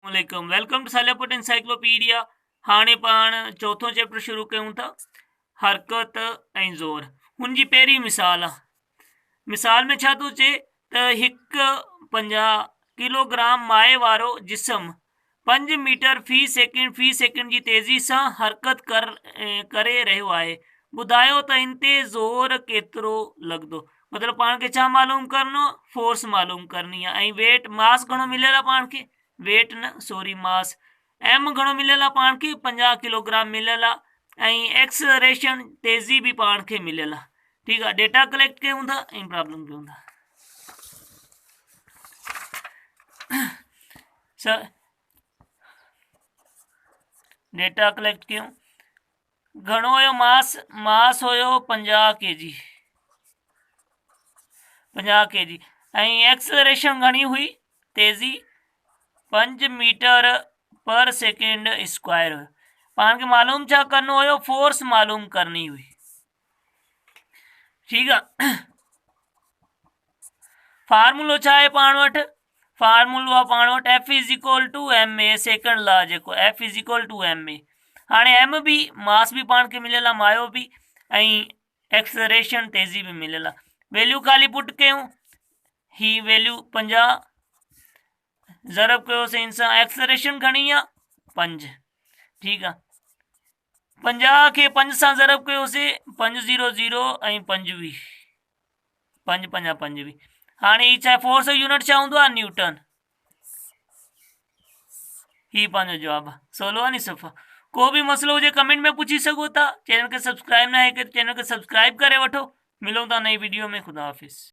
वालेकुम welcome two सालियापुट encyclopedia. हाणे पाण चौथों चैप्टर शुरू कयूं था, हरकत ऐं ज़ोर। हुन जी पहिरीं मिसाल आहे। मिसाल में छा थो चए त हिकु 50 किलोग्राम माए वारो जिस्म 5 मीटर फी सेकंड जी तेज़ी सां हरकत करे रहियो आहे। ॿुधायो त इन ते ज़ोर केतिरो लॻंदो। मतिलबु पाण खे छा मालूम करिणो, फोर्स मालूम करणी आहे। ऐं वेट मास घणो मिलियल आहे पाण खे, वेट न सॉरी मास। एम घणो मिलियल आहे पाण खे, 50 किलोग्राम मिलियल आहे। ऐं एक्सलरेशन तेज़ी बि पाण खे मिलियल आहे। ठीकु आहे, डेटा कलेक्ट कयूं था ऐं प्रॉब्लम कयूं था। डेटा कलेक्ट कयूं। घणो हुयो मास? मास हुयो 50 kg, 50 kg। ऐं एक्सलरेशन घणी हुई? तेज़ी 5 मीटर पर सेकेंड स्क्वायर हुयो। पाण खे मालूम छा करिणो हुयो? फोर्स मालूम करणी हुई। ठीकु आहे, फार्मूलो छा आहे पाण वटि? फार्मूलो आहे पाण वटि F is equal to M A, second law जेको F is equal to M A. हाणे एम बि मास बि पाण खे मिलियल आहे, मायो बि, ऐं एक्सलरेशन तेज़ी बि मिलियल आहे। वैल्यू ख़ाली पुट कयूं। ही वैल्यू 50 ज़रब कयोसीं इन सां। एक्सलरेशन घणी आहे? 5। ठीकु आहे, 50 खे 5 सां ज़रब कयोसीं, 5 0 0 ऐं 25, 5 5 25। हाणे ही छा फोर्स जो यूनिट छा हूंदो आहे? न्यूटन। ही पंहिंजो जवाबु आहे। सवलो आहे नी सफ़ा। को बि मसइलो हुजे कमेंट में पुछी सघो था। चैनल खे सब्सक्राइब न आहे, चैनल खे सब्सक्राइब करे वठो। मिलूं था नई वीडियो में। ख़ुदा हाफ़िज़।